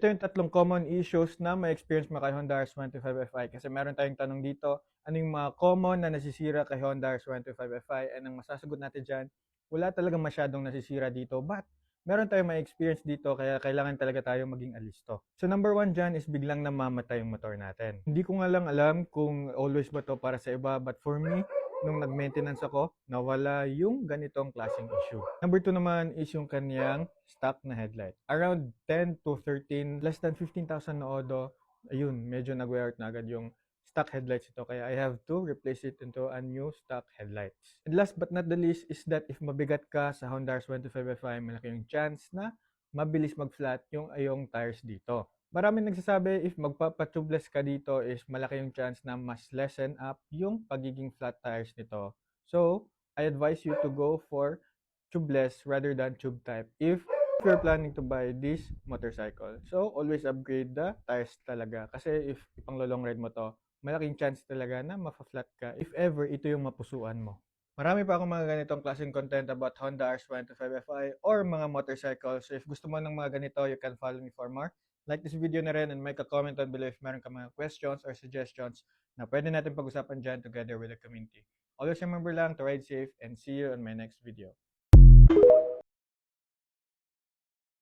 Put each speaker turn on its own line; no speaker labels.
Ito yung tatlong common issues na may experience mo kay Honda RS125Fi kasi meron tayong tanong dito, ano yung mga common na nasisira kay Honda RS125Fi, and ang masasagot natin dyan, wala talagang masyadong nasisira dito, but meron tayong may experience dito kaya kailangan talaga tayo maging alisto. So number one dyan is biglang namamatay yung motor natin. Hindi ko nga lang alam kung always ba to para sa iba, but for me, nung nag-maintenance ako, nawala yung ganitong klaseng issue. Number 2 naman is yung kanyang stock na headlight. Around 10 to 13, less than 15,000 na odo, ayun, medyo nag-wear out na agad yung stock headlights ito. Kaya I have to replace it into a new stock headlights. And last but not the least is that if mabigat ka sa Honda RS125Fi, malaki yung chance na mabilis mag-flat yung ayong tires dito. Maraming nagsasabi if magpapa-tubeless ka dito is malaki yung chance na mas lessen up yung pagiging flat tires nito. So, I advise you to go for tubeless rather than tube type if you're planning to buy this motorcycle. So, always upgrade the tires talaga. Kasi if ipang long ride mo to, malaking chance talaga na mafa-flat ka if ever ito yung mapusuan mo. Marami pa akong mga ganitong klaseng content about Honda RS125Fi or mga motorcycles. So if gusto mo ng mga ganito, you can follow me for more. Like this video na rin and make a comment down below if meron ka mga questions or suggestions na pwede natin pag-usapan dyan together with the community. Always remember lang to ride safe and see you on my next video.